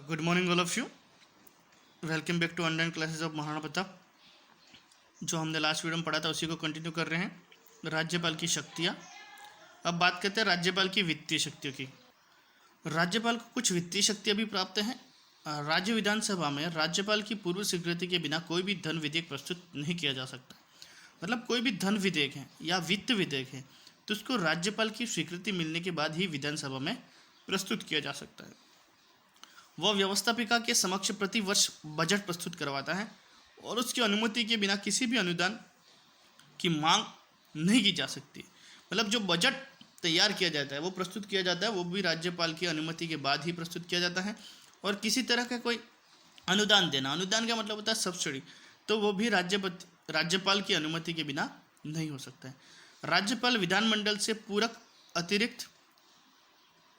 Good morning all of you. Welcome back to online classes of Maharana Pratap. जो हमने last video में पढ़ा था उसी को कंटिन्यू कर रहे हैं। राज्यपाल की शक्तियाँ। अब बात करते हैं राज्यपाल की वित्तीय शक्तियों की। राज्यपाल को कुछ वित्तीय शक्तियाँ भी प्राप्त हैं। राज्य विधानसभा में राज्यपाल की पूर्व स्वीकृति के बिना कोई भी धन विधेयक प्रस्तुत नहीं किया जा सकता। मतलब कोई भी धन विधेयक है या वित्त विधेयक है तो उसको राज्यपाल की स्वीकृति मिलने के बाद ही विधानसभा में प्रस्तुत किया जा सकता है। वह व्यवस्थापिका के समक्ष प्रति वर्ष बजट प्रस्तुत करवाता है और उसकी अनुमति के बिना किसी भी अनुदान की मांग नहीं की जा सकती। मतलब जो बजट तैयार किया जाता है वो प्रस्तुत किया जाता है, वो भी राज्यपाल की अनुमति के बाद ही प्रस्तुत किया जाता है। और किसी तरह का कोई अनुदान देना, अनुदान का मतलब होता है सब्सिडी, तो वो भी राज्यपाल की अनुमति के बिना नहीं हो सकता है। राज्यपाल विधानमंडल से पूरक, अतिरिक्त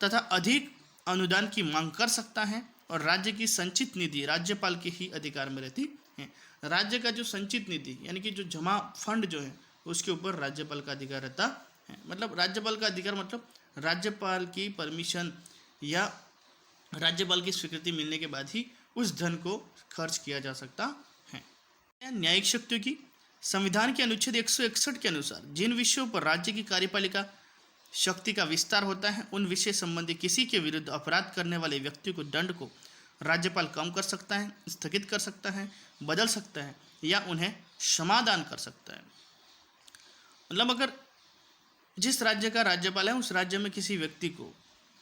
तथा अधिक अनुदान की मांग कर सकता है और राज्य की संचित निधि राज्यपाल के ही अधिकार में रहती है। राज्य का जो संचित निधि यानी कि जो जमा फंड जो है उसके ऊपर राज्यपाल का अधिकार रहता है। मतलब राज्यपाल का अधिकार मतलब राज्यपाल की परमिशन या राज्यपाल की स्वीकृति मिलने के बाद ही उस धन को खर्च किया जा सकता है। न्यायिक शक्तियों की। संविधान के अनुच्छेद 161 के अनुसार जिन विषयों पर राज्य की कार्यपालिका शक्ति का विस्तार होता है उन विषय संबंधी किसी के विरुद्ध अपराध करने वाले व्यक्ति को दंड को राज्यपाल कम कर सकता है, स्थगित कर सकता है, बदल सकता है या उन्हें क्षमादान कर सकता है। मतलब अगर जिस राज्य का राज्यपाल है उस राज्य में किसी व्यक्ति को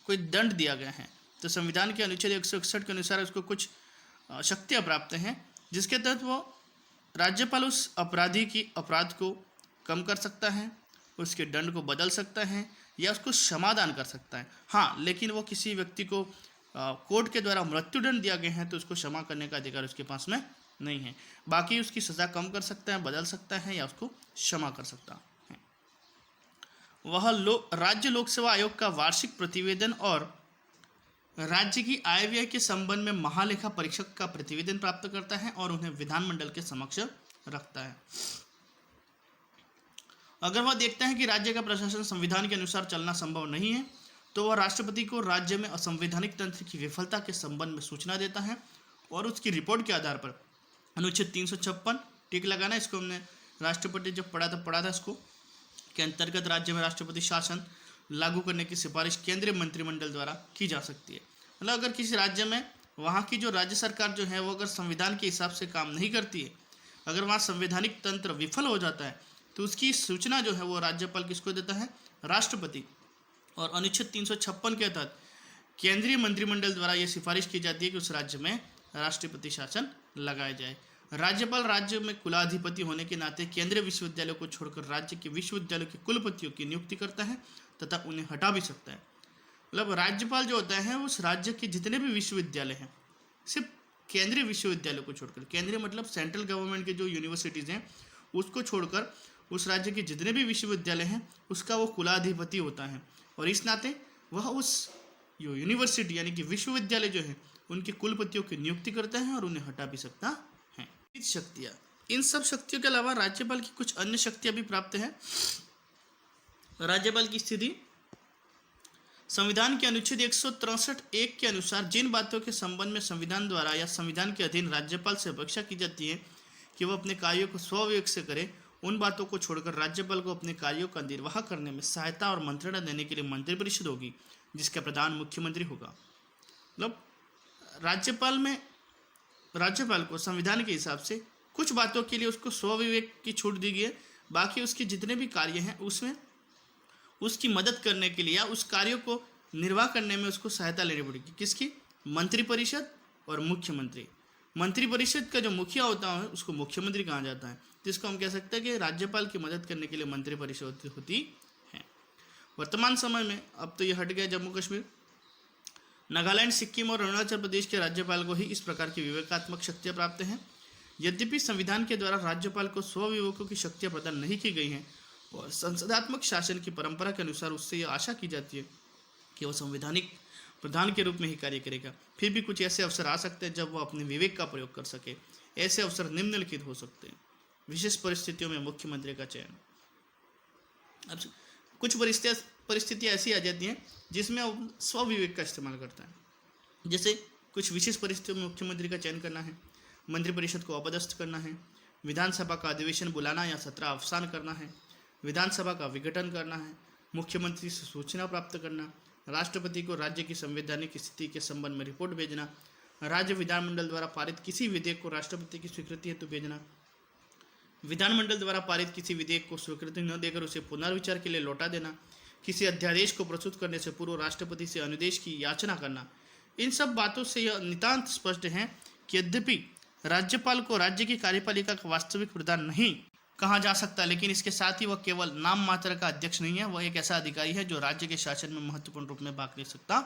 कोई दंड दिया गया है तो संविधान के अनुच्छेद 161 के अनुसार उसको कुछ शक्तियाँ प्राप्त हैं जिसके तहत वो राज्यपाल उस अपराधी की अपराध को कम कर सकता है, उसके दंड को बदल सकता है या उसको क्षमादान कर सकता है। हाँ, लेकिन वो किसी व्यक्ति को कोर्ट के द्वारा मृत्युदंड दिया गया है तो उसको क्षमा करने का अधिकार उसके पास में नहीं है। बाकी उसकी सज़ा कम कर सकता है, बदल सकता है या उसको क्षमा कर सकता है। वह राज्य लोक सेवा आयोग का वार्षिक प्रतिवेदन और राज्य की आय व्यय के संबंध में महालेखा परीक्षक का प्रतिवेदन प्राप्त करता है और उन्हें विधानमंडल के समक्ष रखता है। अगर वह देखता है कि राज्य का प्रशासन संविधान के अनुसार चलना संभव नहीं है तो वह राष्ट्रपति को राज्य में असंवैधानिक तंत्र की विफलता के संबंध में सूचना देता है और उसकी रिपोर्ट के आधार पर अनुच्छेद 356 टिक लगाना, इसको हमने राष्ट्रपति जब पढ़ा था इसको के अंतर्गत राज्य में राष्ट्रपति शासन लागू करने की सिफारिश केंद्रीय मंत्रिमंडल द्वारा की जा सकती है। मतलब अगर किसी राज्य में वहाँ की जो राज्य सरकार जो है वो अगर संविधान के हिसाब से काम नहीं करती है, अगर वहाँ संवैधानिक तंत्र विफल हो जाता है तो उसकी सूचना जो है वो राज्यपाल किसको देता है? राष्ट्रपति। और अनुच्छेद 356 के तहत केंद्रीय मंत्रिमंडल द्वारा ये सिफारिश की जाती है कि उस राज्य में राष्ट्रपति शासन लगाया जाए। राज्यपाल राज्य में कुलाधिपति होने के नाते केंद्रीय विश्वविद्यालयों को छोड़कर राज्य के विश्वविद्यालयों के कुलपतियों की नियुक्ति करता है तथा उन्हें हटा भी सकता है। मतलब राज्यपाल जो होता है उस राज्य के जितने भी विश्वविद्यालय हैं, सिर्फ केंद्रीय विश्वविद्यालयों को छोड़कर, केंद्रीय मतलब सेंट्रल गवर्नमेंट के जो यूनिवर्सिटीज़ हैं उसको छोड़कर उस राज्य के जितने भी विश्वविद्यालय हैं उसका वो कुलाधिपति होता है और इस नाते वह उस यूनिवर्सिटी यानी कि विश्वविद्यालय जो है उनके कुलपतियों की नियुक्ति करता है और उन्हें हटा भी सकता है। शक्तियाँ। इन सब शक्तियों के अलावा राज्यपाल की कुछ अन्य शक्तियाँ भी प्राप्त हैं। राज्यपाल की स्थिति। संविधान के अनुच्छेद 163(1) के अनुसार जिन बातों के संबंध में संविधान द्वारा या संविधान के अधीन राज्यपाल से अपेक्षा की जाती है कि वह अपने कार्यों को स्वविवेक से करे, उन बातों को छोड़कर राज्यपाल को अपने कार्यों का निर्वाह करने में सहायता और मंत्रणा देने के लिए मंत्रिपरिषद होगी जिसका प्रधान मुख्यमंत्री होगा। मतलब राज्यपाल को संविधान के हिसाब से कुछ बातों के लिए उसको स्वविवेक की छूट दी गई है, बाकी उसके जितने भी कार्य हैं उसमें उसकी मदद करने के लिए या उस कार्यों को निर्वाह करने में उसको सहायता लेनी पड़ेगी। किसकी? मंत्रिपरिषद और मुख्यमंत्री। मंत्रिपरिषद का जो मुखिया होता है उसको मुख्यमंत्री कहा जाता है, जिसको हम कह सकते हैं कि राज्यपाल की मदद करने के लिए मंत्रिपरिषद होती है। वर्तमान समय में अब तो ये हट गया जम्मू कश्मीर, नागालैंड, सिक्किम और अरुणाचल प्रदेश के राज्यपाल को ही इस प्रकार की विवेकात्मक शक्तियाँ प्राप्त हैं। यद्यपि संविधान के द्वारा राज्यपाल को स्वविवेकों की शक्तियाँ प्रदान नहीं की गई हैं और संसदात्मक शासन की परंपरा के अनुसार उससे यह आशा की जाती है कि वह संवैधानिक प्रधान के रूप में ही कार्य करेगा, फिर भी कुछ ऐसे अवसर आ सकते हैं जब वह अपने विवेक का प्रयोग कर सके। ऐसे अवसर निम्नलिखित हो सकते हैं। विशेष परिस्थितियों में मुख्यमंत्री का चयन। अब कुछ परिस्थितियाँ ऐसी आ जाती हैं जिसमें स्वविवेक का इस्तेमाल करता है। जैसे कुछ विशेष परिस्थितियों में मुख्यमंत्री का चयन करना है, मंत्रिपरिषद को अपदस्थ करना है, विधानसभा का अधिवेशन बुलाना या सत्र अवसान करना है, विधानसभा का विघटन करना है, मुख्यमंत्री से सूचना प्राप्त करना, राष्ट्रपति को राज्य की संवैधानिक स्थिति के संबंध में रिपोर्ट भेजना, राज्य विधानमंडल द्वारा पारित किसी विधेयक को राष्ट्रपति की स्वीकृति हेतु भेजना, विधानमंडल द्वारा पारित किसी विधेयक को स्वीकृति न देकर उसे पुनर्विचार के लिए लौटा देना, किसी अध्यादेश को प्रस्तुत करने से पूर्व राष्ट्रपति से अनुदेश की याचना करना। इन सब बातों से यह नितांत स्पष्ट है कि यद्यपि राज्यपाल को राज्य की कार्यपालिका का वास्तविक प्रधान नहीं कहा जा सकता, लेकिन इसके साथ ही वह केवल नाम मात्र का अध्यक्ष नहीं है, वह एक ऐसा अधिकारी है जो राज्य के शासन में महत्वपूर्ण रूप में भाग ले सकता